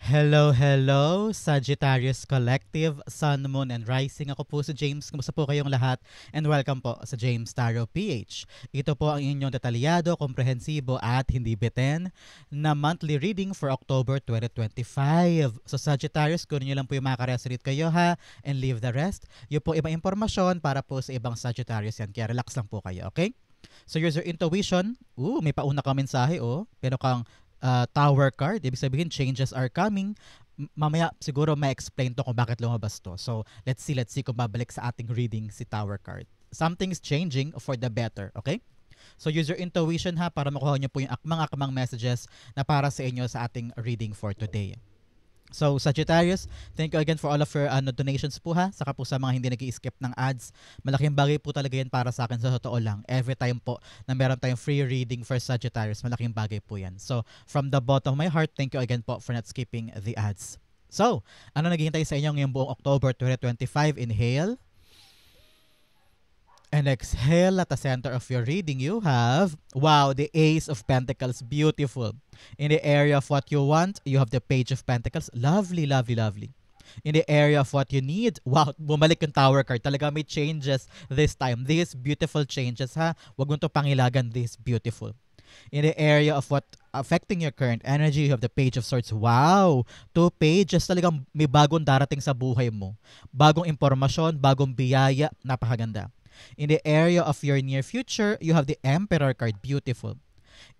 Hello, hello, Sagittarius Collective, Sun, Moon, and Rising. Ako po si James. Kumusta po kayong lahat? And welcome po sa James Tarot PH. Ito po ang inyong detalyado, komprehensibo at hindi beten na monthly reading for October 2025. So Sagittarius, kunin nyo lang po yung mga karesunate kayo ha and leave the rest. Yung po ibang impormasyon para po sa ibang Sagittarius yan. Kaya relax lang po kayo, okay? So here's your intuition. May pauna kang mensahe Pero kang tower card. Ibig sabihin, changes are coming. Mamaya siguro ma-explain to kung bakit lumabas to. So, let's see kung babalik sa ating reading si tower card. Something's changing for the better, okay? So, use your intuition ha para makuha nyo po yung akmang-akmang messages na para sa inyo sa ating reading for today. So, Sagittarius, thank you again for all of your donations po ha. Saka po sa mga hindi nag-i-skip ng ads. Malaking bagay po talaga yan para sa akin sa totoo lang. Every time po na meron tayong free reading for Sagittarius, malaking bagay po yan. So, from the bottom of my heart, thank you again po for not skipping the ads. So, ano naghihintay sa inyo ngayong buong October 2025? Inhale. And exhale. At the center of your reading, you have, wow, the Ace of Pentacles. Beautiful. In the area of what you want, you have the Page of Pentacles. Lovely, lovely, lovely. In the area of what you need, wow, bumalik yung Tower card. Talaga may changes this time. These beautiful changes, ha? Huwag mo ito pangilagan, this beautiful. In the area of what affecting your current energy, you have the Page of Swords. Wow! 2 pages. Talagang may bagong darating sa buhay mo. Bagong impormasyon, bagong biyaya. Napakaganda. In the area of your near future, you have the Emperor card. Beautiful.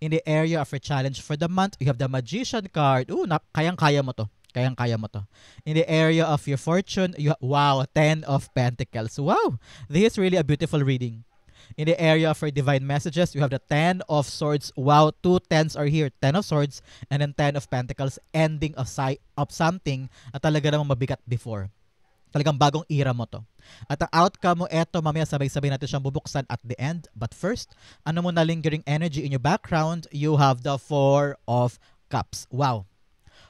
In the area of your challenge for the month, you have the Magician card. Kayang-kaya mo to. Kayang-kaya mo to. In the area of your fortune, wow, 10 of Pentacles. Wow! This is really a beautiful reading. In the area of your divine messages, you have the 10 of Swords. Wow, 2 tens are here. 10 of Swords and then 10 of Pentacles, ending of something na talaga namang mabigat before. Talagang bagong era mo to. At ang outcome mo, eto, mamaya sabay-sabay natin siyang bubuksan at the end. But first, ano mo na lingering energy in your background? You have the 4 of Cups. Wow.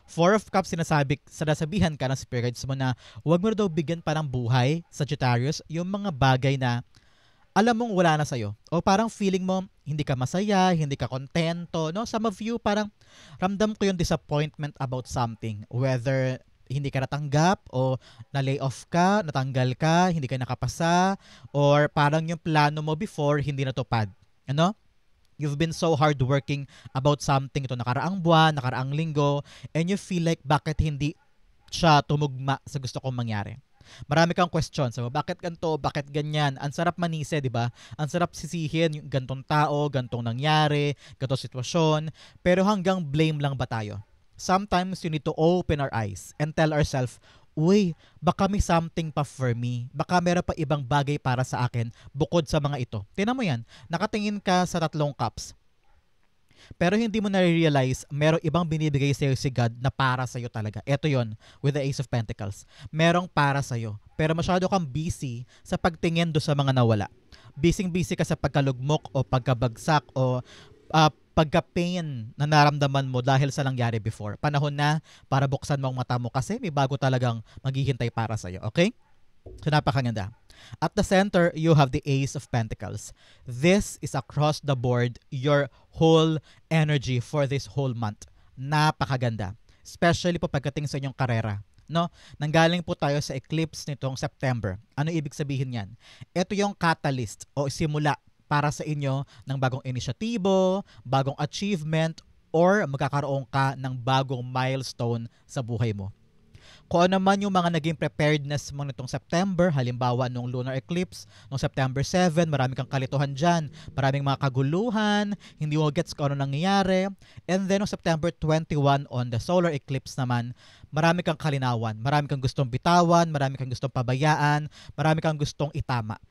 4 of Cups, sinasabihan ka ng spirit guides mo na huwag mo daw bigyan pa ng buhay, Sagittarius, yung mga bagay na alam mong wala na sa'yo. O parang feeling mo, hindi ka masaya, hindi ka kontento. No? Some of you, parang ramdam ko yung disappointment about something. Whether hindi ka natanggap o na-lay off ka, natanggal ka, hindi ka nakapasa, or parang yung plano mo before hindi natupad. Ano? You've been so hardworking about something ito nakaraang buwan, nakaraang linggo, and you feel like bakit hindi siya tumugma sa gusto kong mangyari. Marami kang questions. So, bakit ganito? Bakit ganyan? Ang sarap manise, di ba? Ang sarap sisihin yung gantong tao, gantong nangyari, gantong sitwasyon. Pero hanggang blame lang ba tayo? Sometimes you need to open our eyes and tell ourselves, uy, baka may something pa for me. Baka meron pa ibang bagay para sa akin bukod sa mga ito. Tingnan mo yan. Nakatingin ka sa 3 cups. Pero hindi mo na-realize merong ibang binibigay sa'yo si God na para sa'yo talaga. Ito yon with the Ace of Pentacles. Merong para sa'yo. Pero masyado kang busy sa pagtingin do sa mga nawala. Busy ka sa pagkalugmok o pagkabagsak o pagka-pain na naramdaman mo dahil sa nangyari before. Panahon na para buksan mo ang mata mo kasi may bago talagang maghihintay para sa'yo. Okay? So napakaganda. At the center, you have the Ace of Pentacles. This is across the board your whole energy for this whole month. Napakaganda. Especially po pagdating sa inyong karera. No? Nanggaling po tayo sa eclipse nitong September. Ano ibig sabihin yan? Ito yung catalyst o simula para sa inyo ng bagong inisyatibo, bagong achievement, or magkakaroon ka ng bagong milestone sa buhay mo. Kung ano man yung mga naging preparedness mo nitong September, halimbawa nung lunar eclipse, nung September 7, marami kang kalituhan dyan, maraming mga kaguluhan, hindi mo gets kung ano nangyayari. And then nung September 21 on the solar eclipse naman, marami kang kalinawan, marami kang gustong bitawan, marami kang gustong pabayaan, marami kang gustong itama.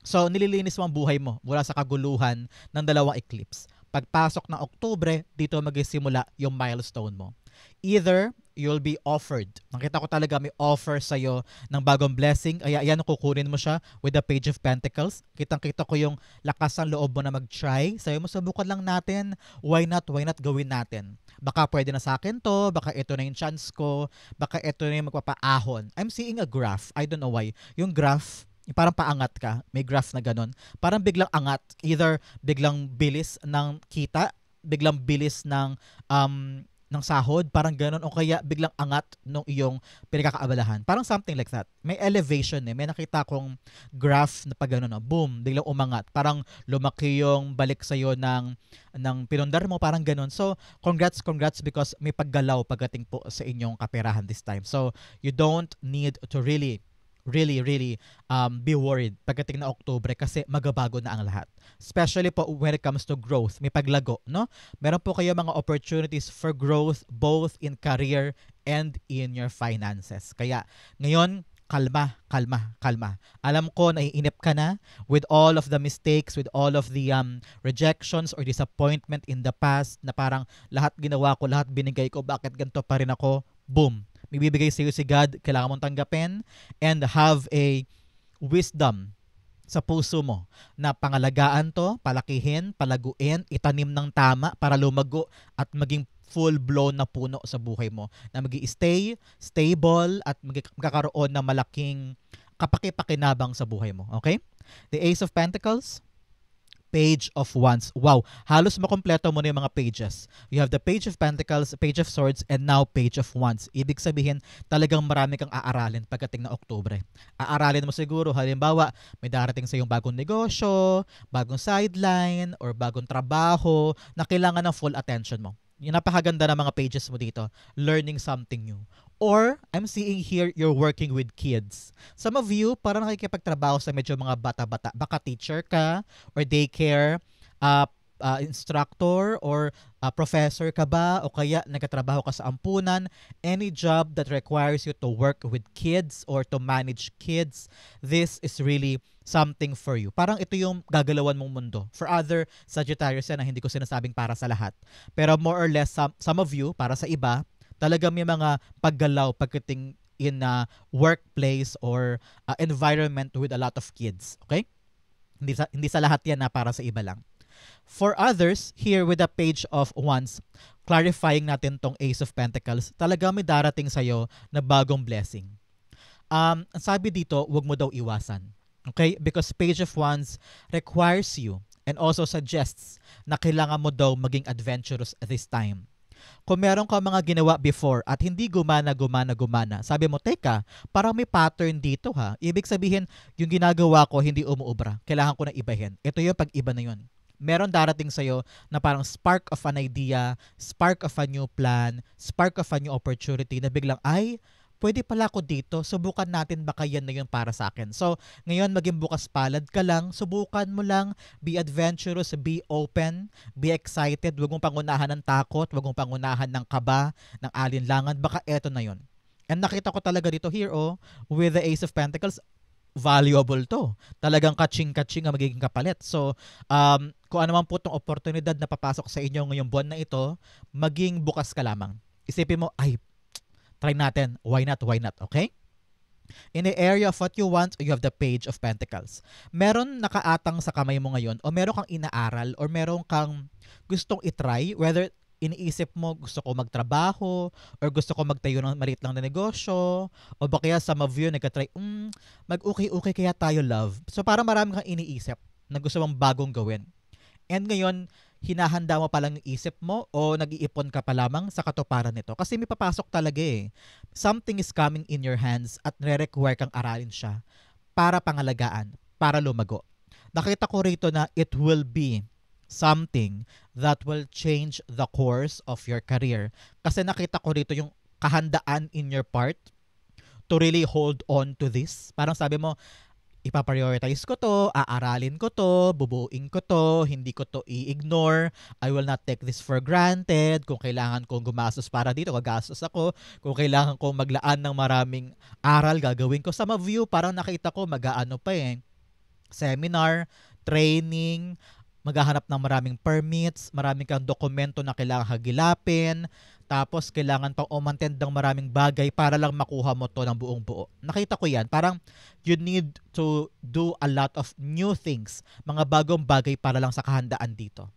So, nililinis mo ang buhay mo mula sa kaguluhan ng 2 eclipse. Pagpasok ng Oktubre, dito magsisimula yung milestone mo. Either you'll be offered. Nakita ko talaga may offer sa'yo ng bagong blessing. Kaya yan, kukunin mo siya with the Page of Pentacles. Kitang-kita ko yung lakas ng loob mo na mag-try. Sa'yo mo, subukan lang natin. Why not gawin natin? Baka pwede na sa akin to. Baka ito na yung chance ko. Baka ito na yung magpapaahon. I'm seeing a graph. I don't know why. Yung graph, parang paangat ka, may graph na ganun. Parang biglang angat, either biglang bilis ng kita, biglang bilis ng ng sahod, parang ganun, o kaya biglang angat nung iyong pinagkakaabalahan. Parang something like that. May elevation eh. May nakita kong graph na pag ganun, no? Boom, biglang umangat. Parang lumaki yung balik sa'yo ng pinundar mo, parang ganun. So, congrats because may paggalaw pagdating po sa inyong kaperahan this time. So, you don't need to really be worried pagdating na Oktubre kasi magabago na ang lahat. Especially po when it comes to growth, may paglago, no? Meron po kayo mga opportunities for growth both in career and in your finances. Kaya ngayon, kalma. Alam ko naiinip ka na with all of the mistakes, with all of the rejections or disappointment in the past na parang lahat ginawa ko, lahat binigay ko, bakit ganito pa rin ako? Boom! May bibigay sa iyo si God, kailangan mong tanggapin and have a wisdom sa puso mo na pangalagaan to, palakihin, palaguin, itanim ng tama para lumago at maging full-blown na puno sa buhay mo na stay stable at magkakaroon ng malaking kapaki-pakinabang sa buhay mo. Okay? The Ace of Pentacles, Page of Wands. Wow, halos makompleto mo na yung mga pages. You have the Page of Pentacles, Page of Swords, and now Page of Wands. Ibig sabihin, talagang marami kang aaralin pagdating na Oktubre. Aaralin mo siguro, halimbawa, may darating sa yung bagong negosyo, bagong sideline, or bagong trabaho na kailangan ng full attention mo. Yung napakaganda ng mga pages mo dito, learning something new. Or, I'm seeing here, you're working with kids. Some of you, parang nakikipagtrabaho sa medyo mga bata-bata. Baka teacher ka, or daycare, instructor, or professor ka ba, o kaya nagkatrabaho ka sa ampunan. Any job that requires you to work with kids or to manage kids, this is really something for you. Parang ito yung gagalawan mong mundo. For other Sagittarius yan na hindi ko sinasabing para sa lahat. Pero more or less, some of you, para sa iba, talagang may mga paggalaw pagdating in a workplace or environment with a lot of kids. Okay? Hindi sa lahat yan na para sa iba lang. For others, here with the Page of Wands, clarifying natin tong Ace of Pentacles, talagang may darating sa'yo na bagong blessing. Sabi dito, wag mo daw iwasan. Okay? Because Page of Wands requires you and also suggests na kailangan mo daw maging adventurous this time. Kung meron ka mga ginawa before at hindi gumana, sabi mo, teka, parang may pattern dito ha. Ibig sabihin, yung ginagawa ko hindi umuubra. Kailangan ko na ibahin. Ito yung pag-iba na yun. Meron darating sa'yo na parang spark of an idea, spark of a new plan, spark of a new opportunity na biglang, ay, pwede pala ako dito, subukan natin baka yan na yun para sa akin. So, ngayon maging bukas palad ka lang, subukan mo lang, be adventurous, be open, be excited, huwag mong pangunahan ng takot, huwag mong pangunahan ng kaba, ng alinlangan, baka eto na yun. And nakita ko talaga dito here, with the Ace of Pentacles, valuable to. Talagang kaching-kaching ang magiging kapalit. So, kung ano man po itong oportunidad na papasok sa inyo ngayong buwan na ito, maging bukas ka lamang. Isipin mo, ay, try natin. Why not? Okay? In the area of what you want, you have the Page of Pentacles. Meron nakaatang sa kamay mo ngayon o meron kang inaaral or meron kang gustong itry, whether iniisip mo gusto ko magtrabaho or gusto ko magtayo ng maliit lang na negosyo o ba kaya some of you nagka-try, mag-okay kaya tayo love. So parang marami kang iniisip na gusto mong bagong gawin. And ngayon, hinahanda mo pa lang yung isip mo o nag-iipon ka pa lamang sa katuparan nito. Kasi may papasok talaga eh. Something is coming in your hands at nire-require kang aralin siya para pangalagaan, para lumago. Nakita ko rito na it will be something that will change the course of your career. Kasi nakita ko rito yung kahandaan in your part to really hold on to this. Parang sabi mo, ipaprioritize ko to, aaralin ko to, bubuin ko to, hindi ko to i-ignore, I will not take this for granted, kung kailangan kong gumastos para dito, gagastos ako, kung kailangan kong maglaan ng maraming aral, gagawin ko. Some of you, parang nakita ko, mag-aano pa seminar, training, maghahanap ng maraming permits, maraming kang dokumento na kailangan hagilapin, tapos kailangan pang umantend ng maraming bagay para lang makuha mo to ng buong buo. Nakita ko yan, parang you need to do a lot of new things, mga bagong bagay para lang sa kahandaan dito.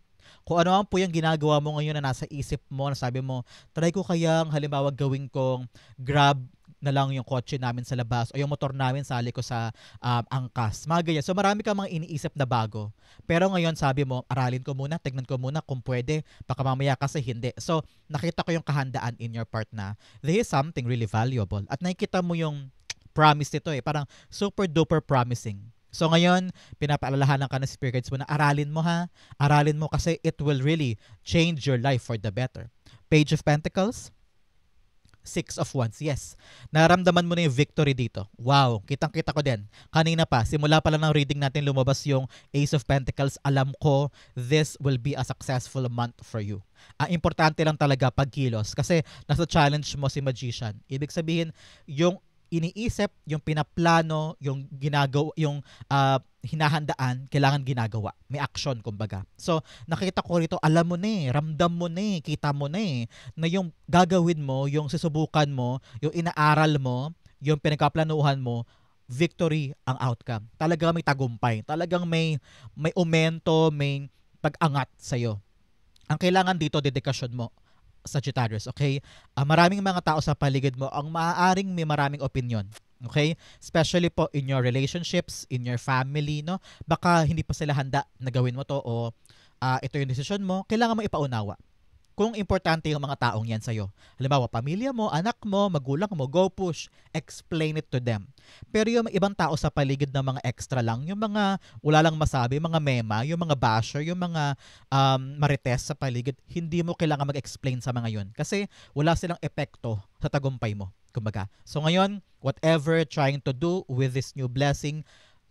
Kung ano po yung ginagawa mo ngayon na nasa isip mo, na sabi mo, try ko kayang halimbawa gawin kong na lang yung kotse namin sa labas o yung motor namin sali ko sa angkas. Mga ganyan. So marami kang mga iniisip na bago. Pero ngayon sabi mo, aralin ko muna, tignan ko muna kung pwede, baka mamaya kasi hindi. So nakita ko yung kahandaan in your part na this is something really valuable. At nakikita mo yung promise nito parang super duper promising. So ngayon, pinapaalalahanan ka ng spirit guides mo na aralin mo ha. Aralin mo kasi it will really change your life for the better. Page of Pentacles, Six of Wands, yes. Naramdaman mo na yung victory dito. Wow, kitang-kita ko din. Kanina pa, simula pa lang ng reading natin lumabas yung Ace of Pentacles. Alam ko, this will be a successful month for you. Ang importante lang talaga pagkilos kasi nasa challenge mo si Magician. Ibig sabihin, yung iniisip, yung pinaplano, yung ginagawa, yung hinahandaan, kailangan ginagawa. May action, kumbaga. So, nakita ko rito, alam mo na ramdam mo na kita mo na na yung gagawin mo, yung susubukan mo, yung inaaral mo, yung pinagkaplanuhan mo, victory ang outcome. Talagang may tagumpay. Talagang may aumento, may pag-angat sa'yo. Ang kailangan dito, dedikasyon mo. Sagittarius, okay? Maraming mga tao sa paligid mo ang maaaring may maraming opinion. Okay? Especially po in your relationships, in your family, no? Baka hindi pa sila handa na gawin mo to o ito yung decision mo, kailangan mo ipaunawa. Kung importante yung mga taong yan sa'yo. Halimbawa, pamilya mo, anak mo, magulang mo, go push. Explain it to them. Pero yung ibang tao sa paligid ng mga extra lang, yung mga wala lang masabi, mga mema, yung mga basher, yung mga marites sa paligid, hindi mo kailangan mag-explain sa mga yun. Kasi wala silang epekto sa tagumpay mo. Kumbaga. So ngayon, whatever trying to do with this new blessing,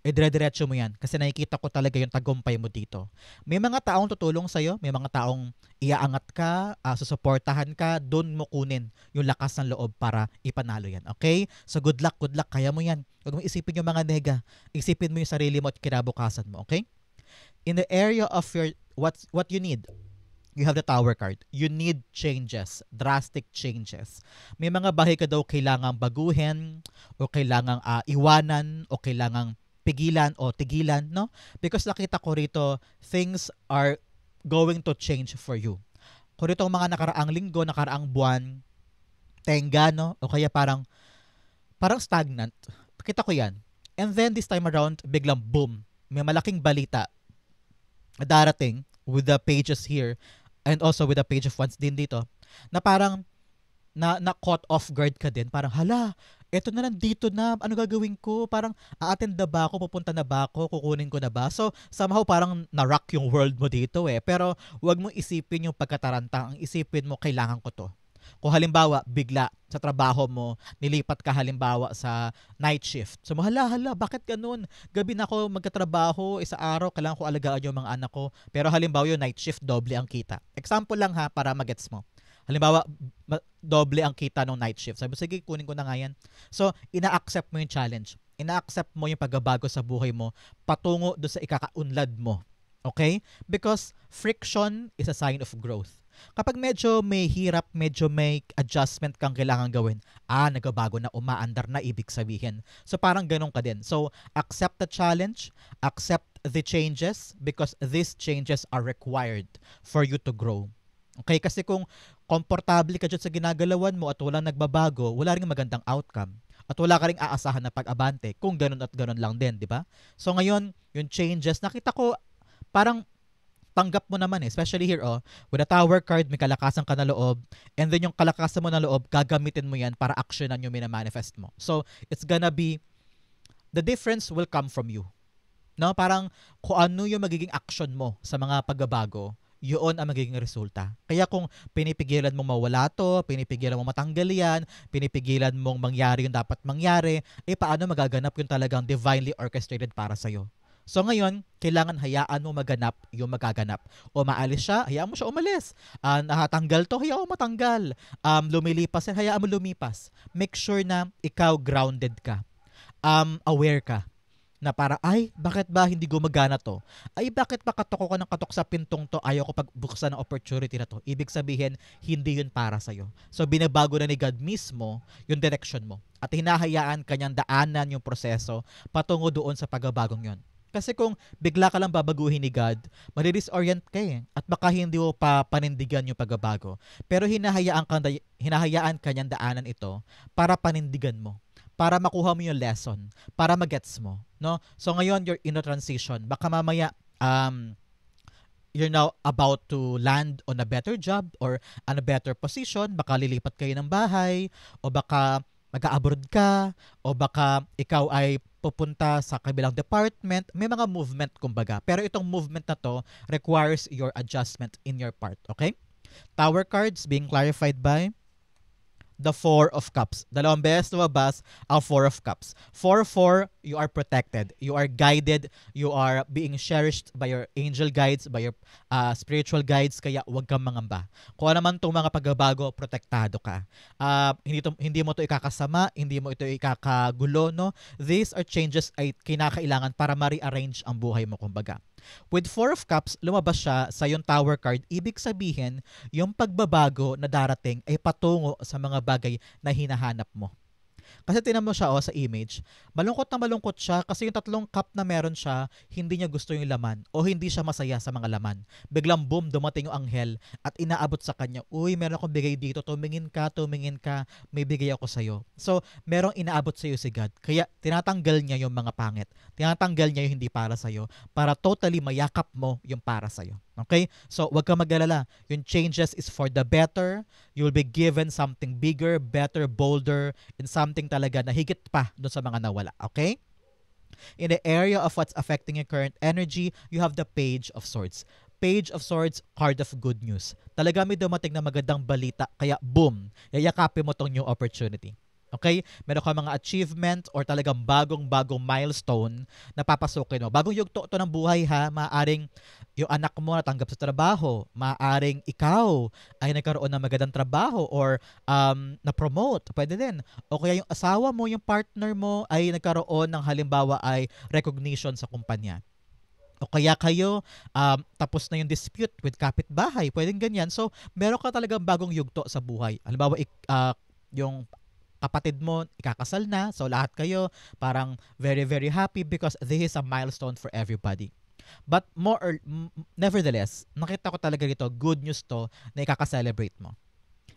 dire-diretso mo yan kasi nakikita ko talaga yung tagumpay mo dito. May mga taong tutulong sa'yo, may mga taong iaangat ka, susuportahan ka, doon mo kunin yung lakas ng loob para ipanalo yan. Okay? So good luck, kaya mo yan. Huwag mo isipin yung mga nega, isipin mo yung sarili mo at kinabukasan mo. Okay? In the area of your, what you need, you have the Tower card. You need changes, drastic changes. May mga bagay ka daw kailangang baguhin o kailangang iwanan o kailangang pigilan o tigilan, no? Because nakita ko rito, things are going to change for you. Kung rito mga nakaraang linggo, nakaraang buwan, tenga, no? O kaya parang stagnant. Kita ko yan. And then this time around, biglang boom. May malaking balita darating with the pages here and also with the Page of Wands din dito na parang na caught off guard ka din. Parang, hala, eto na nandito na, ano gagawin ko? Parang, a-attend na ba ako? Pupunta na ba ako? Kukunin ko na ba? So, somehow parang na-rock yung world mo dito Pero, wag mo isipin yung pagkataranta. Ang isipin mo, kailangan ko to. Kung halimbawa, bigla sa trabaho mo, nilipat ka halimbawa sa night shift. So, hala, bakit ganun? Gabi na ako magkatrabaho, isa araw, kailangan ko alagaan yung mga anak ko. Pero halimbawa yung night shift, doble ang kita. Example lang ha, para magets mo. Halimbawa, doble ang kita ng night shift. Sabi, sige, kunin ko na nga yan. So, ina-accept mo yung challenge. Ina-accept mo yung pagbabago sa buhay mo patungo doon sa ikakaunlad mo. Okay? Because friction is a sign of growth. Kapag medyo may hirap, medyo may adjustment kang kailangan gawin, nagbabago na, umaandar na, ibig sabihin. So, parang ganun ka din. So, accept the challenge, accept the changes because these changes are required for you to grow. Okay? Kasi kung komportable ka dyan sa ginagalawan mo at walang nagbabago, wala ring magandang outcome. At wala ka ring aasahan na pag-abante kung ganun at ganun lang din, di ba? So ngayon, yung changes, nakita ko parang tanggap mo naman especially here, with a Tower card, may kalakasan ka na loob, and then yung kalakasan mo na loob, gagamitin mo yan para actionan yung minamanifest mo. So, it's gonna be, the difference will come from you. No? Parang kung ano yung magiging action mo sa mga pagbabago, yun ang magiging resulta. Kaya kung pinipigilan mong mawala to, pinipigilan mong matanggal yan, pinipigilan mong mangyari yung dapat mangyari, paano magaganap yung talagang divinely orchestrated para sa'yo? So ngayon, kailangan hayaan mo maganap yung magaganap. O maalis siya, hayaan mo siya umalis. Nahatanggal to, hayaan mo matanggal. Lumilipas yan, hayaan mo lumipas. Make sure na ikaw grounded ka. Aware ka. Na para, bakit ba hindi gumagana to? Bakit ba katok ka ng katok sa pintong to? Ayaw ko pagbuksan ng opportunity na to. Ibig sabihin, hindi yun para sa'yo. So, binabago na ni God mismo yung direction mo. At hinahayaan kanyang daanan yung proseso patungo doon sa pagbabagong yun. Kasi kung bigla ka lang babaguhin ni God, madidisorient ka eh. At baka hindi mo pa panindigan yung pagbabago. Pero hinahayaan ka niyang daanan ito para panindigan mo. Para makuha mo yung lesson. Para magets mo. No? So ngayon, you're in a transition. Baka mamaya, you're now about to land on a better job or on a better position. Baka lilipat kayo ng bahay o baka mag-abroad ka o baka ikaw ay pupunta sa kabilang department. May mga movement kumbaga. Pero itong movement na to requires your adjustment in your part. Okay? Tower cards being clarified by the Four of Cups. Dalawang beses lumabas ang Four of Cups. 4-4, you are protected. You are guided. You are being cherished by your angel guides, by your spiritual guides. Kaya huwag kang mangamba. Kung ano man itong mga pagbabago, protektado ka. Hindi mo ito ikakasama, hindi mo ito ikakagulo. No? These are changes ay kinakailangan para ma-rearrange ang buhay mo, kumbaga. With Four of Cups, lumabas siya sa yung Tower card. Ibig sabihin, yung pagbabago na darating ay patungo sa mga bagay na hinahanap mo. Kasi tinan mo siya sa image, malungkot na malungkot siya kasi yung tatlong cup na meron siya, hindi niya gusto yung laman o hindi siya masaya sa mga laman. Biglang boom, dumating yung anghel at inaabot sa kanya, uy, meron akong bigay dito, tumingin ka, may bigay ako sa'yo. So, merong inaabot sa'yo si God. Kaya tinatanggal niya yung mga pangit. Tinatanggal niya yung hindi para sa'yo para totally mayakap mo yung para sa'yo. Okay? So, wag kang mag-alala. Yung changes is for the better. You'll be given something bigger, better, bolder, and something talaga na higit pa doon sa mga nawala. Okay? In the area of what's affecting your current energy, you have the Page of Swords. Page of Swords, card of good news. Talaga may dumating na magandang balita, kaya boom, yayakapin mo tong new opportunity. Okay? Meron ka mga achievement or talagang bagong-bagong milestone na papasukin mo. Bagong yugto to ng buhay ha. Maaring yung anak mo natanggap sa trabaho. Maaring ikaw ay nagkaroon ng magandang trabaho or na-promote. Pwede din. O kaya yung asawa mo, yung partner mo ay nagkaroon ng halimbawa ay recognition sa kumpanya. O kaya kayo, tapos na yung dispute with kapitbahay. Pwedeng ganyan. So, meron ka talagang bagong yugto sa buhay. Halimbawa, yung kapatid mo, ikakasal na. So, lahat kayo parang very, very happy because this is a milestone for everybody. But nevertheless, nakita ko talaga dito, good news to na ikaka-celebrate mo.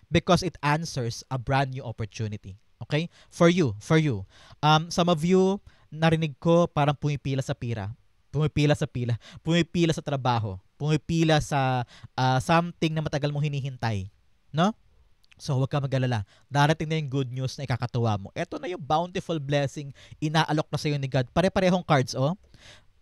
Because it answers a brand new opportunity. Okay? For you. Some of you, narinig ko parang pumipila sa pira. Pumipila sa trabaho. Pumipila sa something na matagal mong hinihintay. No? So, huwag ka mag-alala. Darating na yung good news na ikakatuwa mo. Ito na yung bountiful blessing inaalok na sa iyo ni God. Pare-parehong cards, oh.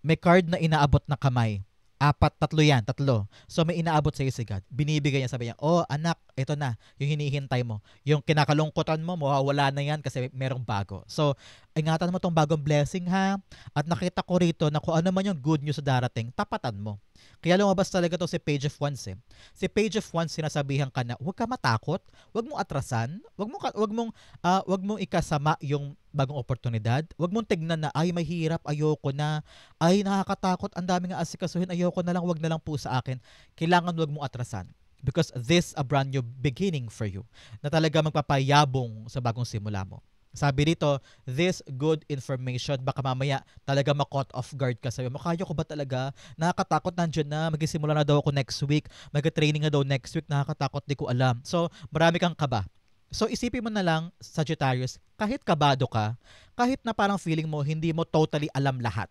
May card na inaabot na kamay. Tatlo. So, may inaabot sa iyo si God. Binibigay niya, sabi niya, oh, anak, ito na, yung hinihintay mo. Yung kinakalungkutan mo, mawawala na yan kasi merong bago. So, ingatan mo tong bagong blessing ha. At nakita ko rito na kung ano man yung good news sa darating, tapatan mo. Kaya lumabas talaga to si Page of Wands eh. Si Page of Wands sinasabihan ka na, huwag ka matakot, huwag mong atrasan, huwag mong ikasama yung bagong oportunidad. Huwag mong tignan na, ay mahirap, ayoko na, ay nakakatakot, ang daming aasikasuhin, ayoko na lang, huwag na lang po sa akin. Kailangan huwag mong atrasan. Because this a brand new beginning for you na talaga magpapayabong sa bagong simula mo. Sabi dito, this good information, baka mamaya talaga ma-caught off guard ka sa'yo. Makaya ko ba talaga? Nakakatakot, nandiyan na. Magsisimula na daw ako next week. Mag-training na daw next week. Nakakatakot, di ko alam. So, marami kang kaba. So, isipin mo na lang, Sagittarius, kahit kabado ka, kahit na parang feeling mo, hindi mo totally alam lahat,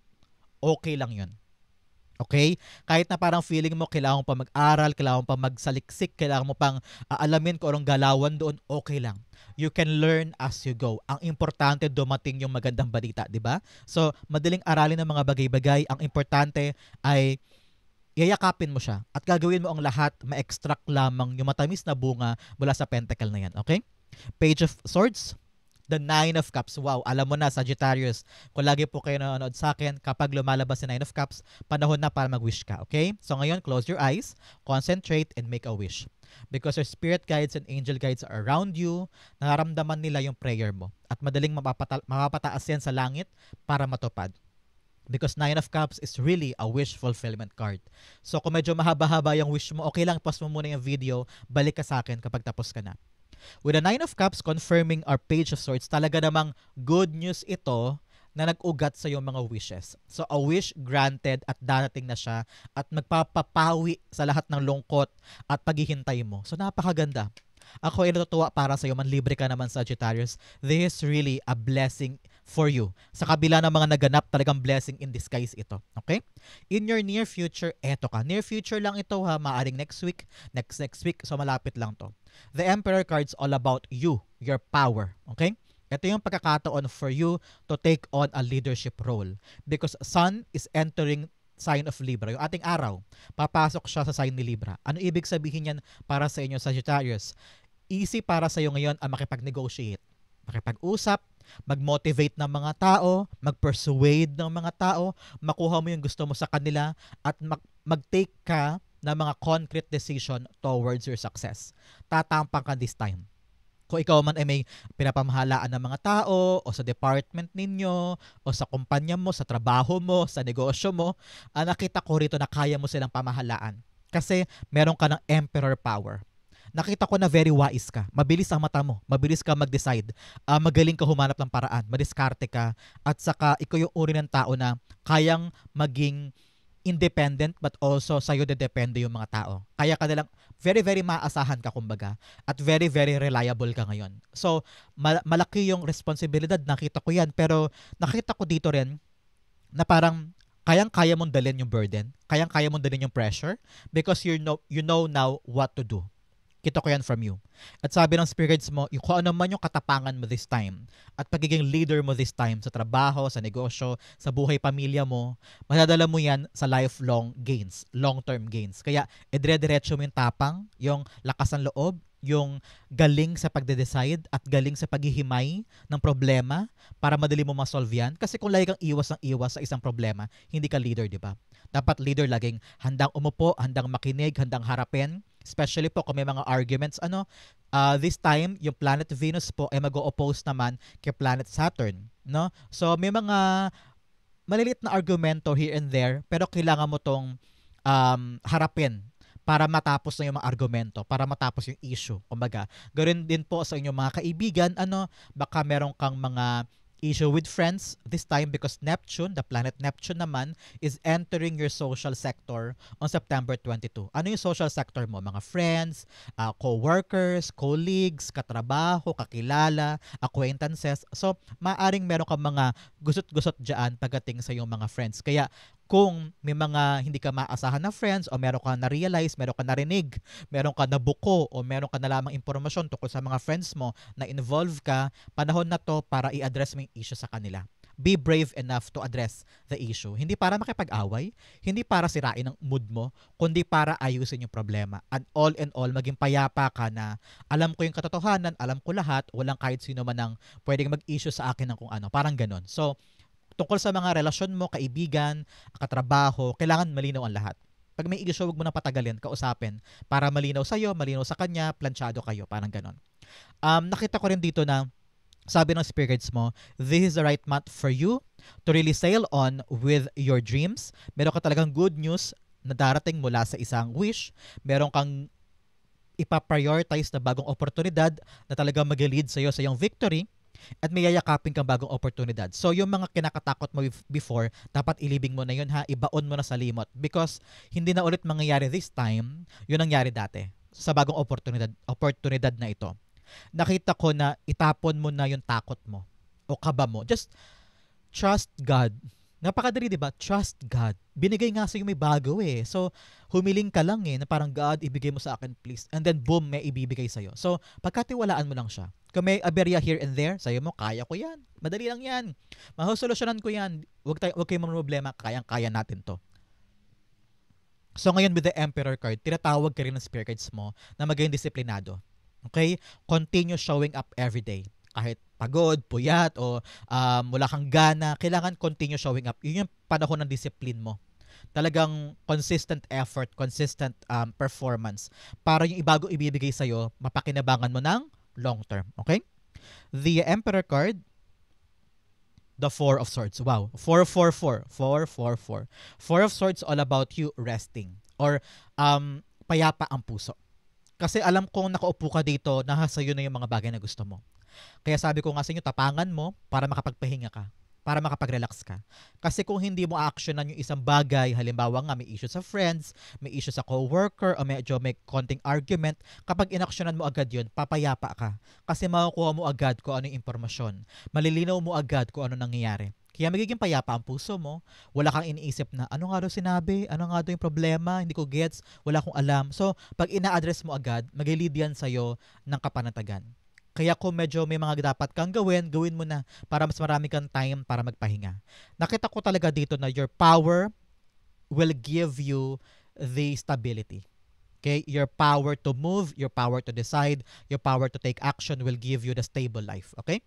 okay lang yun. Okay? Kahit na parang feeling mo kailangan mo pa mag-aral, kailangan mo pa magsaliksik, kailangan mo pang alamin kung anong galawan doon, okay lang. You can learn as you go. Ang importante dumating yung magandang balita, di ba? So, madaling aralin ng mga bagay-bagay. Ang importante ay yayakapin mo siya at gagawin mo ang lahat, ma-extract lamang yung matamis na bunga mula sa pentacle na yan. Okay? Page of Swords. The Nine of Cups. Wow, alam mo na, Sagittarius. Kung lagi po kayo nanonood sa akin, kapag lumalabas si Nine of Cups, panahon na para mag-wish ka. Okay? So ngayon, close your eyes, concentrate, and make a wish. Because your spirit guides and angel guides are around you, nararamdaman nila yung prayer mo. At madaling mapapataas yan sa langit para matupad. Because Nine of Cups is really a wish fulfillment card. So kung medyo mahaba-haba yung wish mo, okay lang, pause mo muna yung video, balik ka sa akin kapag tapos ka na. With the Nine of Cups confirming our Page of Swords, talaga namang good news ito na nag-ugat sa iyong mga wishes. So a wish granted at darating na siya at magpapapawi sa lahat ng lungkot at paghihintay mo. So napakaganda. Ako ay natutuwa para sa iyo, manlibre ka naman, Sagittarius. This is really a blessing for you. Sa kabila ng mga naganap, talagang blessing in disguise ito. Okay? In your near future, eto ka. Near future lang ito ha, maaring next week, next week, so malapit lang to. The Emperor card's all about you, your power. Okay? Ito yung pagkakataon for you to take on a leadership role because Sun is entering sign of Libra, yung ating araw. Papasok siya sa sign ni Libra. Ano ibig sabihin yan para sa inyo, Sagittarius? Easy para sa iyo ngayon ang makipag-negotiate, makipag-usap, mag-motivate ng mga tao, mag-persuade ng mga tao, makuha mo yung gusto mo sa kanila, at mag-take ka ng mga concrete decision towards your success. Tatampang ka this time. Kung ikaw man ay may pinapamahalaan ng mga tao o sa department ninyo o sa kumpanya mo, sa trabaho mo, sa negosyo mo, nakita ko rito na kaya mo silang pamahalaan. Kasi meron ka ng emperor power. Nakita ko na very wise ka. Mabilis ang mata mo. Mabilis ka mag-decide. Magaling ka humanap ng paraan. Madiskarte ka. At saka ikaw yung uri ng tao na kayang maging independent but also sa'yo dedepende yung mga tao. Kaya ka nilang very, very maasahan ka kumbaga at very, very reliable ka ngayon. So, malaki yung responsibilidad. Nakita ko yan. Pero nakita ko dito rin na parang kayang-kaya mong dalhin yung burden. Kayang-kaya mong dalhin yung pressure because you know now what to do. Kita ko yan from you. At sabi ng spirits mo, kung ano man yung katapangan mo this time at pagiging leader mo this time sa trabaho, sa negosyo, sa buhay pamilya mo, madadala mo yan sa lifelong gains, long-term gains. Kaya, dire-diretso mo yung tapang, yung lakas ng loob, yung galing sa pagde-decide at galing sa paghihimay ng problema para madali mo ma-solve yan. Kasi kung lagi kang iwas ng iwas sa isang problema, hindi ka leader, di ba? Dapat leader laging handang umupo, handang makinig, handang harapin. Especially po kung may mga arguments, this time, yung planet Venus po ay mag-o-oppose naman kay planet Saturn. No? So, may mga maliliit na argumento here and there, pero kailangan mo tong harapin para matapos na yung mga argumento, para matapos yung issue. Kumbaga, ganoon din po sa inyong mga kaibigan, baka meron kang mga issue with friends this time because Neptune, the planet Neptune naman, is entering your social sector on September 22. Ano yung social sector mo? Mga friends, co-workers, colleagues, katrabaho, kakilala, acquaintances. So, maaring meron kang mga gusot-gusot dyan pagdating sa iyong mga friends. Kaya, kung may mga hindi ka maasahan na friends o meron ka na-realize, meron ka narinig, meron ka nabuko o meron ka na lamang impormasyon tungkol sa mga friends mo na involve ka, panahon na to para i-address mo yung issue sa kanila. Be brave enough to address the issue. Hindi para makipag-away, hindi para sirain ang mood mo, kundi para ayusin yung problema. And all in all, maging payapa ka na alam ko yung katotohanan, alam ko lahat, walang kahit sino man ang pwedeng mag-issue sa akin ng kung ano. Parang ganun. So, tungkol sa mga relasyon mo, kaibigan, katrabaho, kailangan malinaw ang lahat. Pag may issue, huwag mo nang patagalin, kausapin, para malinaw sa'yo, malinaw sa kanya, planchado kayo, parang ganon. Nakita ko rin dito na, sabi ng spirits mo, this is the right month for you to really sail on with your dreams. Meron ka talagang good news na darating mula sa isang wish. Meron kang ipaprioritize na bagong oportunidad na talagang mag-lead sa'yo sa iyong victory. At may yayakapin kang bagong oportunidad. So, yung mga kinakatakot mo before, dapat ilibing mo na yun ha, ibaon mo na sa limot. Because, hindi na ulit mangyayari this time, yun nangyari dati. Sa bagong oportunidad na ito. Nakita ko na itapon mo na yung takot mo o kaba mo. Just trust God. Napakadali, di ba? Trust God. Binigay nga sa'yo may bago eh. So, humiling ka lang eh, na parang God, ibigay mo sa akin please. And then boom, may ibibigay sa'yo. So, pagkatiwalaan mo lang siya. Kung may aberya here and there, sa'yo mo, kaya ko yan. Madali lang yan. Mahusolusyonan ko yan. Huwag kayong mga problema, kayang-kaya natin to. So, ngayon with the Emperor card, tinatawag ka rin ng spirit guides mo na maging disiplinado. Okay? Continue showing up every day. Kahit pagod, puyat, o wala kang gana, kailangan continue showing up. Yun yung panahon ng discipline mo. Talagang consistent effort, consistent performance para yung ibago ibibigay sa'yo, mapakinabangan mo ng long term. Okay? The Emperor card, the Four of Swords. Wow. 444. 444. Four of Swords all about you resting or payapa ang puso. Kasi alam kong nakaupo ka dito, nasa iyo na yung mga bagay na gusto mo. Kaya sabi ko nga sa inyo, tapangan mo para makapagpahinga ka. para makapag-relax ka. Kasi kung hindi mo actionan yung isang bagay, halimbawa nga may issue sa friends, may issue sa coworker, o medyo may konting argument, kapag inactionan mo agad yun, papayapa ka. Kasi makukuha mo agad kung ano yung impormasyon. Malilinaw mo agad kung ano nangyayari. Kaya magiging payapa ang puso mo. Wala kang iniisip na, ano nga daw sinabi? Ano nga daw yung problema? Hindi ko gets. Wala akong alam. So, pag ina-address mo agad, mag-lead yan sa'yo ng kapanatagan. Kaya kung medyo may mga dapat kang gawin, gawin mo na para mas marami kang time para magpahinga. Nakita ko talaga dito na your power will give you the stability. Okay? Your power to move, your power to decide, your power to take action will give you the stable life. Okay?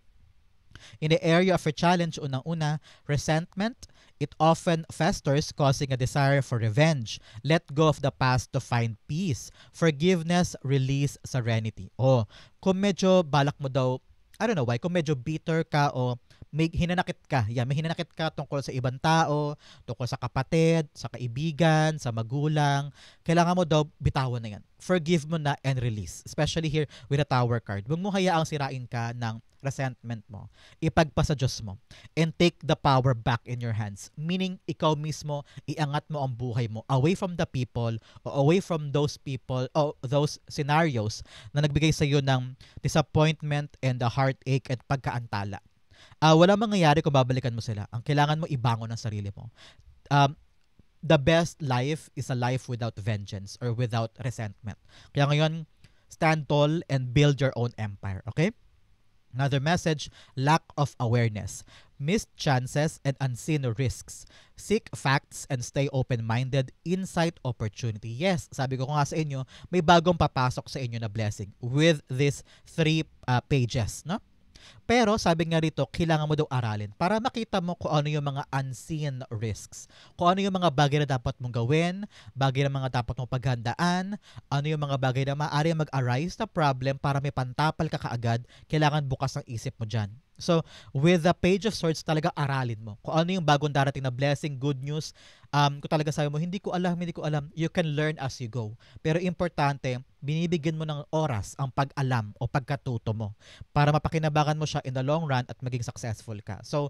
In the area of your challenge, unang-una, resentment, it often festers, causing a desire for revenge. Let go of the past to find peace. Forgiveness, release, serenity. O, kung medyo balak mo daw, I don't know why, kung medyo bitter ka o may hinanakit ka, may hinanakit ka tungkol sa ibang tao, tungkol sa kapatid, sa kaibigan, sa magulang, kailangan mo daw bitawan na yan. Forgive mo na and release. Especially here with a Tower card. Huwag mo hayaang sirain ka ng resentment mo. Ipagpasa Diyos mo. And take the power back in your hands. Meaning, ikaw mismo, iangat mo ang buhay mo away from the people o away from those people o those scenarios na nagbigay sa iyo ng disappointment and the heartache at pagkaantala. Walang mangyayari kung babalikan mo sila. Ang kailangan mo ibangon ang sarili mo. The best life is a life without vengeance or without resentment. Kaya ngayon, stand tall and build your own empire. Okay? Another message, lack of awareness, missed chances and unseen risks. Seek facts and stay open-minded, insight, opportunity. Yes, sabi ko nga sa inyo, may bagong papasok sa inyo na blessing with these 3 pages, no? Pero sabi nga rito, kailangan mo daw aralin para makita mo kung ano yung mga unseen risks. Kung ano yung mga bagay na dapat mong gawin, bagay na mga dapat mong paghandaan, ano yung mga bagay na maaari mag-arise na problem para may pantapal ka kaagad, kailangan bukas ang isip mo dyan. So, with the Page of Swords, talaga aralin mo. Kung ano yung bagong darating na blessing, good news, kung talaga sabi mo, hindi ko alam, you can learn as you go. Pero importante, binibigyan mo ng oras ang pag-alam o pagkatuto mo para mapakinabangan mo siya in the long run at maging successful ka. So,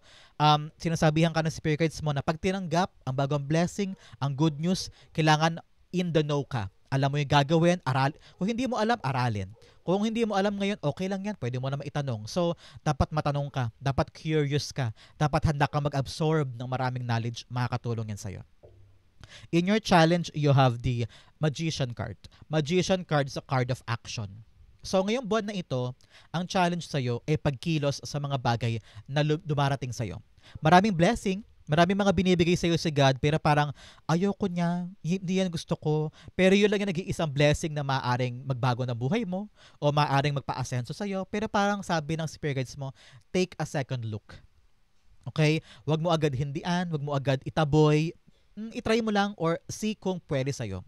sinasabihan ka ng spirit guides mo na pag tinanggap ang bagong blessing, ang good news, kailangan in the know ka. Alam mo yung gagawin, kung hindi mo alam, aralin. Kung hindi mo alam ngayon, okay lang yan, pwede mo na maitanong. So, dapat matanong ka, dapat curious ka, dapat handa ka mag-absorb ng maraming knowledge, makakatulong yan sa'yo. In your challenge, you have the Magician card. Magician card is a card of action. So, ngayong buwan na ito, ang challenge sa'yo ay pagkilos sa mga bagay na dumarating sa'yo. Maraming blessing, maraming mga binibigay sa'yo si God, pero parang ayoko niya, hindi yan gusto ko. Pero yun lang yung nag-iisang blessing na maaaring magbago ng buhay mo o maaaring magpa-asenso sa'yo. Pero parang sabi ng spirit guides mo, take a second look. Okay? Wag mo agad hindian, wag mo agad itaboy. Itry mo lang or see kung pwede sa'yo.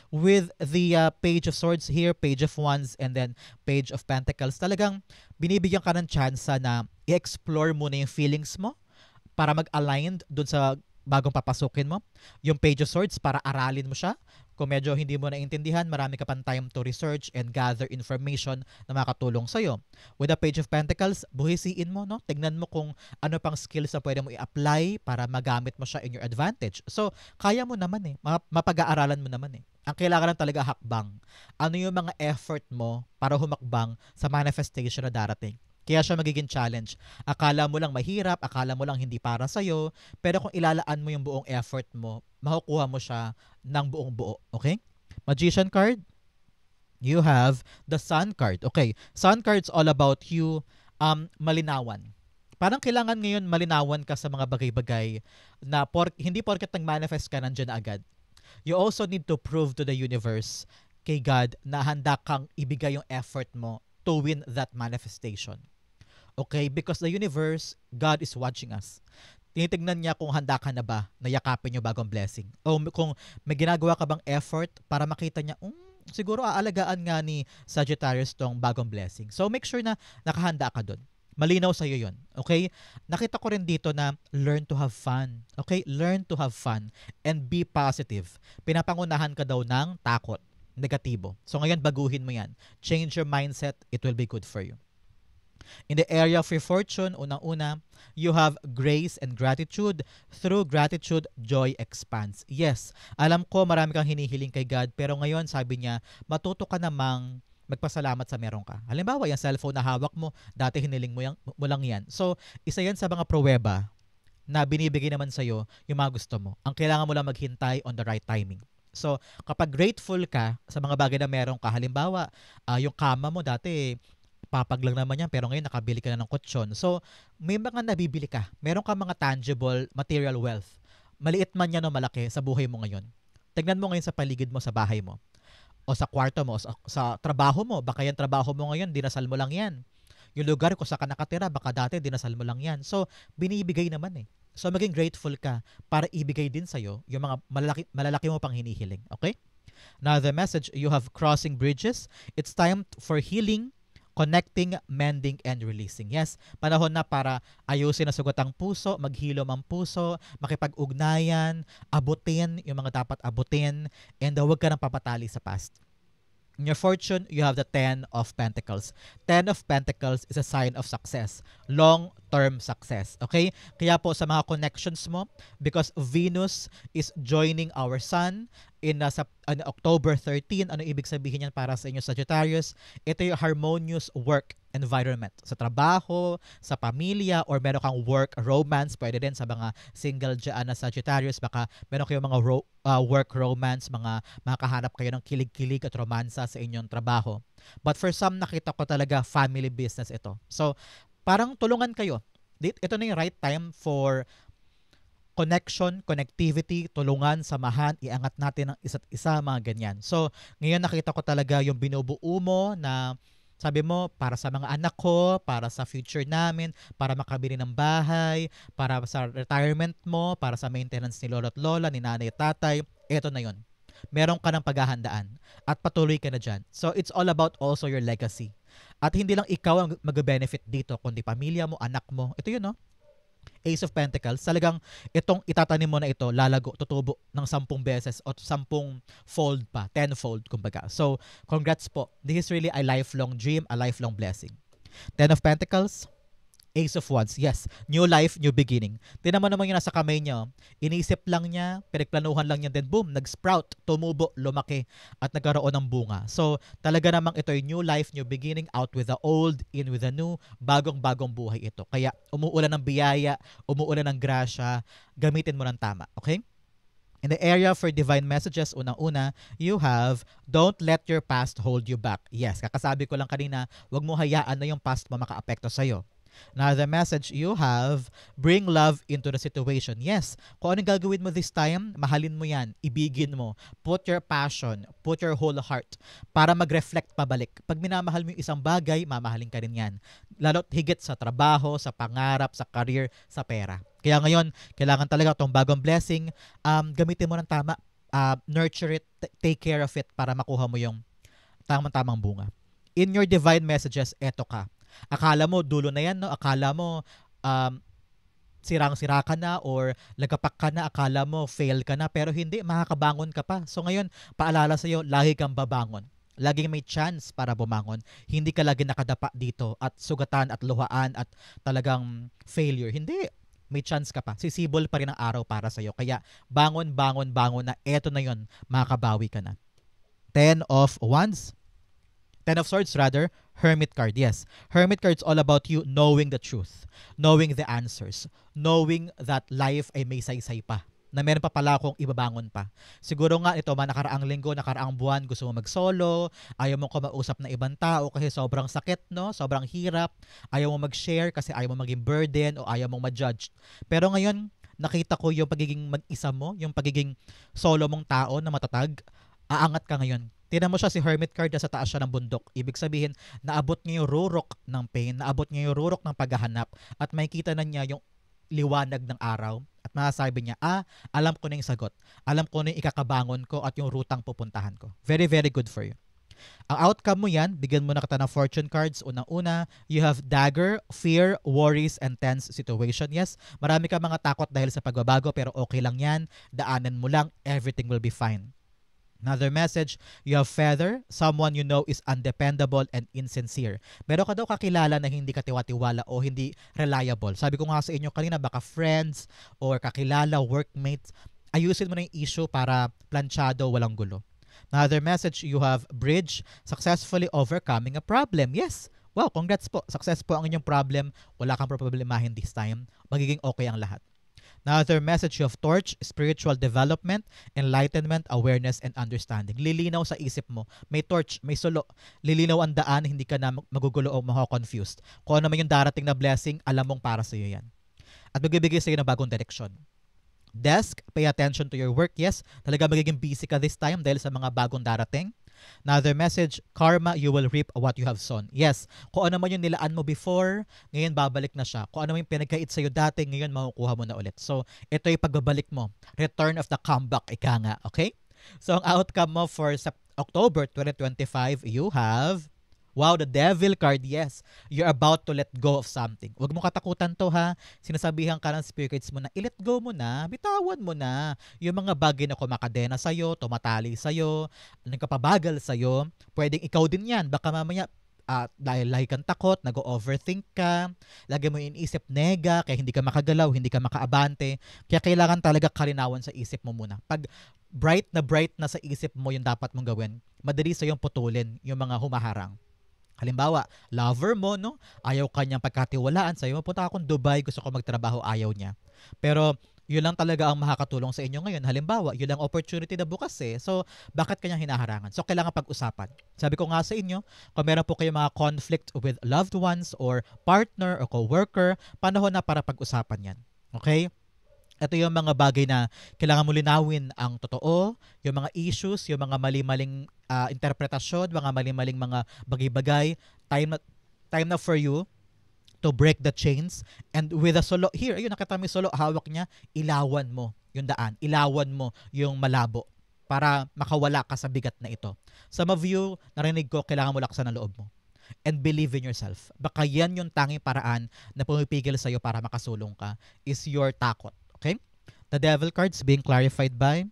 With the Page of Swords here, Page of Wands, and then Page of Pentacles, talagang binibigyan ka ng chance na i-explore muna yung feelings mo para mag-aligned dun sa bagong papasukin mo. Yung Page of Swords para aralin mo siya. Kung medyo hindi mo naintindihan, marami ka pang time to research and gather information na makatulong sa'yo. With the Page of Pentacles, buhisiin mo, no? Tignan mo kung ano pang skills na pwede mo i-apply para magamit mo siya in your advantage. So, kaya mo naman mapag-aaralan mo naman Ang kailangan lang talaga hakbang. Ano yung mga effort mo para humakbang sa manifestation na darating? Kaya siya magiging challenge. Akala mo lang mahirap, akala mo lang hindi para sa'yo, pero kung ilalaan mo yung buong effort mo, makukuha mo siya ng buong buo. Okay? Magician card, you have the Sun card. Okay, Sun card's all about you malinawan. Parang kailangan ngayon malinawan ka sa mga bagay-bagay na hindi porket nag-manifest ka nandiyan na agad. You also need to prove to the universe, kay God, na handa kang ibigay yung effort mo to win that manifestation. Okay? Because the universe, God is watching us. Tinitignan niya kung handa ka na ba na yakapin yung bagong blessing. O kung may ginagawa ka bang effort para makita niya, siguro aalagaan nga ni Sagittarius tong bagong blessing. So make sure na nakahanda ka dun. Malinaw sa'yo yun. Okay? Nakita ko rin dito na learn to have fun. Okay? Learn to have fun and be positive. Pinapangunahan ka daw ng takot, negatibo. So ngayon, baguhin mo yan. Change your mindset. It will be good for you. In the area of your fortune, unang-una, you have grace and gratitude. Through gratitude, joy expands. Yes, alam ko marami kang hinihiling kay God, pero ngayon sabi niya, matuto ka namang magpasalamat sa meron ka. Halimbawa, yung cellphone na hawak mo, dati hiniling mo lang yan. So, isa yan sa mga pruweba na binibigay naman sa'yo yung mga gusto mo. Ang kailangan mo lang maghintay on the right timing. So, kapag grateful ka sa mga bagay na meron ka, halimbawa, yung kama mo dati, papag lang naman yan, pero ngayon nakabili ka na ng kutsyon. So, may mga nabibili ka. Meron ka mga tangible material wealth. Maliit man yan o malaki sa buhay mo ngayon. Tignan mo ngayon sa paligid mo, sa bahay mo, o sa kwarto mo, o sa trabaho mo. Baka yung trabaho mo ngayon, dinasal mo lang yan. Yung lugar kung saan ka nakatira, baka dati dinasal mo lang yan. So, binibigay naman eh. So, maging grateful ka para ibigay din sa'yo yung mga malalaki mo pang hinihiling. Okay? Now, the message, you have crossing bridges. It's time for healing, connecting, mending, and releasing. Yes, panahon na para ayusin na sugat ang puso, maghilom ang puso, makipag-ugnayan, abutin yung mga dapat abutin, and huwag ka nang papatali sa past. In your fortune, you have the Ten of Pentacles. Ten of Pentacles is a sign of success. Long-term success. Okay? Kaya po sa mga connections mo, because Venus is joining our Sun in October 13. Ano ibig sabihin yan para sa inyo, Sagittarius? Ito yung harmonious work environment. Sa trabaho, sa pamilya, or meron kang work romance. Pwede din sa mga single dyan na Sagittarius. Baka meron kayong mga work romance, mga makahanap kayo ng kilig-kilig at romansa sa inyong trabaho. But for some, nakita ko talaga family business ito. So, parang tulungan kayo. Ito na yung right time for connection, connectivity, tulungan, samahan, iangat natin ang isa't isa, mga ganyan. So, ngayon nakita ko talaga yung binubuo mo na sabi mo, para sa mga anak ko, para sa future namin, para makabili ng bahay, para sa retirement mo, para sa maintenance ni lolo at lola, ni nanay at tatay, eto na yon. Meron ka ng paghahandaan at patuloy ka na dyan. So, it's all about also your legacy. At hindi lang ikaw ang mag-benefit dito, kundi pamilya mo, anak mo. Ito yun, no? Ace of Pentacles, talagang itong itatanim mo na ito, lalago, tutubo ng 10 beses o 10 fold pa, 10-fold kumbaga. So, congrats po. This is really a lifelong dream, a lifelong blessing. Ten of Pentacles, Ace of Wands. Yes, new life, new beginning. Tinan mo naman yung nasa kamay niya. Iniisip lang niya, pinagplanuhan lang niya, then boom, nag-sprout, tumubo, lumaki, at nagkaroon ng bunga. So, talaga namang ito yung new life, new beginning, out with the old, in with the new, bagong-bagong buhay ito. Kaya, umuulan ng biyaya, umuulan ng grasya, gamitin mo ng tama. Okay? In the area for divine messages, unang-una, you have, don't let your past hold you back. Yes, kakasabi ko lang kanina, wag mo hayaan na yung past mo maka-apekto sa'yo. Now, the message you have, bring love into the situation. Yes, kung anong gagawin mo this time, mahalin mo yan, ibigin mo, put your passion, put your whole heart, para mag-reflect pabalik. Pag minamahal mo yung isang bagay, mamahalin ka rin yan. Lalo't higit sa trabaho, sa pangarap, sa career, sa pera. Kaya ngayon, kailangan talaga itong bagong blessing, gamitin mo ng tama, nurture it, take care of it, para makuha mo yung tamang-tamang bunga. In your divine messages, eto ka. Akala mo dulo na yan, no? Akala mo sirang-sira ka na or lagapak ka na, akala mo fail ka na, pero hindi, makakabangon ka pa. So ngayon, paalala sa'yo, lagi kang babangon. Laging may chance para bumangon. Hindi ka lagi nakadapa dito at sugatan at luhaan at talagang failure. Hindi, may chance ka pa. Sisibol pa rin ang araw para sa'yo. Kaya bangon, bangon, bangon na eto na yon, makakabawi ka na. Ten of Wands. Ten of Swords rather, Hermit card. Yes, Hermit card is all about you knowing the truth, knowing the answers, knowing that life ay may saysay pa, na meron pa pala akong ibabangon pa. Siguro nga ito, nakaraang linggo, nakaraang buwan, gusto mo mag-solo, ayaw mo kumausap na ibang tao kasi sobrang sakit, no? Sobrang hirap, ayaw mo mag-share kasi ayaw mo maging burden o ayaw mong ma-judge. Pero ngayon, nakita ko yung pagiging mag-isa mo, yung pagiging solo mong tao na matatag, aangat ka ngayon. Tinan mo siya, si Hermit card, sa taas siya ng bundok. Ibig sabihin, naabot niya yung rurok ng pain, naabot niya yung rurok ng paghahanap, at makikita na niya yung liwanag ng araw, at masasabi niya, alam ko na yung sagot. Alam ko na yung ikakabangon ko at yung rutang pupuntahan ko. Very, very good for you. Ang outcome mo yan, bigyan mo na kita ng fortune cards. Unang-una, you have dagger, fear, worries, and tense situation. Yes, marami ka mga takot dahil sa pagbabago, pero okay lang yan. Daanan mo lang, everything will be fine. Another message, you have feather, someone you know is undependable and insincere. Meron ka daw kakilala na hindi katiwa-tiwala o hindi reliable. Sabi ko nga sa inyo kanina, baka friends or kakilala, workmates, ayusin mo na yung issue para planchado, walang gulo. Another message, you have bridge, successfully overcoming a problem. Yes, wow, congrats po. Success po ang inyong problem. Wala kang problemahin this time. Magiging okay ang lahat. Another message, you have torch, spiritual development, enlightenment, awareness, and understanding. Lilinaw sa isip mo. May torch, may sulo. Lilinaw ang daan, hindi ka na magugulo o mako-confused. Kung ano man yung darating na blessing, alam mong para sa iyo yan. At magbibigay sa iyo ng bagong direksyon. Desk, pay attention to your work. Yes, talaga magiging busy ka this time dahil sa mga bagong darating. Another message, karma, you will reap what you have sown. Yes, kung ano man yung nilaan mo before, ngayon babalik na siya. Kung ano man yung pinagkait sa'yo dati, ngayon makukuha mo na ulit. So, ito yung pagbabalik mo. Return of the comeback, ika nga. Okay? So, ang outcome mo for October 2025, you have, wow, the devil card, yes. You're about to let go of something. Huwag mo katakutan to ha. Sinasabihan ka ng spirits mo na i-let go mo na, bitawan mo na. Yung mga bagay na kumakadena sa'yo, tumatali sa'yo, nagkapabagal sa'yo, pwedeng ikaw din yan. Baka mamaya, dahil lagi kang takot, nag-overthink ka, lagi mo iniisip nega, kaya hindi ka makagalaw, hindi ka makaabante. Kaya kailangan talaga kalinawan sa isip mo muna. Pag bright na sa isip mo yung dapat mong gawin, madali sa'yong putulin yung mga humaharang. Halimbawa, lover mo, no? Ayaw kanyang pagkatiwalaan. Sa'yo, mapunta akong Dubai, gusto ko magtrabaho, ayaw niya. Pero, yun lang talaga ang makakatulong sa inyo ngayon. Halimbawa, yun lang opportunity na bukas eh. So, bakit kanya hinaharangan? So, kailangan pag-usapan. Sabi ko nga sa inyo, kung meron po kayong mga conflict with loved ones or partner or co-worker, panahon na para pag-usapan yan. Okay? Ito yung mga bagay na kailangan mo linawin ang totoo, yung mga issues, yung mga mali-maling interpretasyon, mga mali-maling mga bagay-bagay. Time na for you to break the chains. And with a solo, here, ayun, nakita mo yung solo, hawak niya, ilawan mo yung daan. Ilawan mo yung malabo para makawala ka sa bigat na ito. Some of you, narinig ko, kailangan mo laksan ang loob mo. And believe in yourself. Baka yan yung tanging paraan na pumipigil sa'yo para makasulong ka is your takot. Okay? The devil cards being clarified by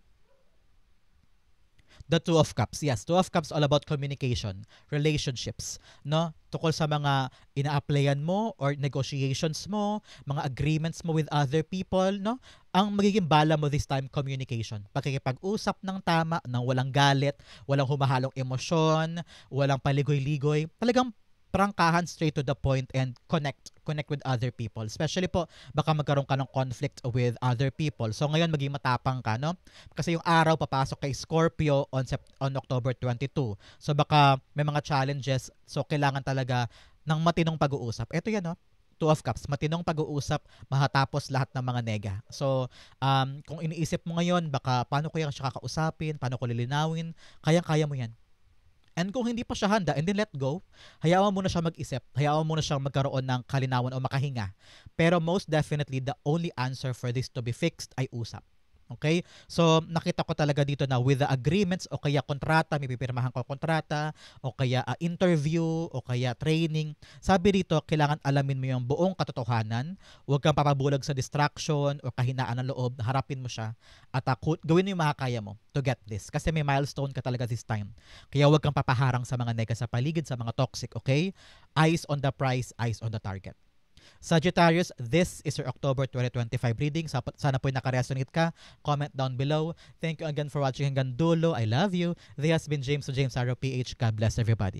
the Two of Cups. Yes, Two of Cups all about communication, relationships, no? Tukol sa mga ina-applyan mo or negotiations mo, mga agreements mo with other people, no? Ang magiging bala mo this time, communication. Pakikipag-usap ng tama, ng walang galit, walang humahalong emosyon, walang paligoy-ligoy. Talagang prangkahan, straight to the point, and connect with other people. Especially po, baka magkaroon ka ng conflict with other people. So ngayon, maging matapang ka, no? Kasi yung araw papasok kay Scorpio on October 22. So baka may mga challenges. So kailangan talaga ng matinong pag-uusap. Ito yan, no? Two of Cups, matinong pag-uusap, mahatapos lahat ng mga nega. So, kung iniisip mo ngayon, baka paano ko yan siya kakausapin, paano ko lilinawin, kayang-kaya mo yan. And kung hindi pa siya handa, and then let go, hayaan mo na siya mag-isip, hayaan mo na siya magkaroon ng kalinawan o makahinga. Pero most definitely, the only answer for this to be fixed ay usap. Okay? So, nakita ko talaga dito na with the agreements o kaya kontrata, may pipirmahan ko kontrata, o kaya interview, o kaya training. Sabi dito, kailangan alamin mo yung buong katotohanan. Huwag kang papabulag sa distraction o kahinaan ng loob. Harapin mo siya at gawin mo yung makakaya mo to get this. Kasi may milestone ka talaga this time. Kaya huwag kang papaharang sa mga nega sa paligid, sa mga toxic, okay? Eyes on the prize, eyes on the target. Sagittarius, this is your October 2025 reading. Sana po nakaresonate ka. Comment down below. Thank you again for watching hanggang dulo. I love you. This has been James to James Arrow PH. God bless everybody.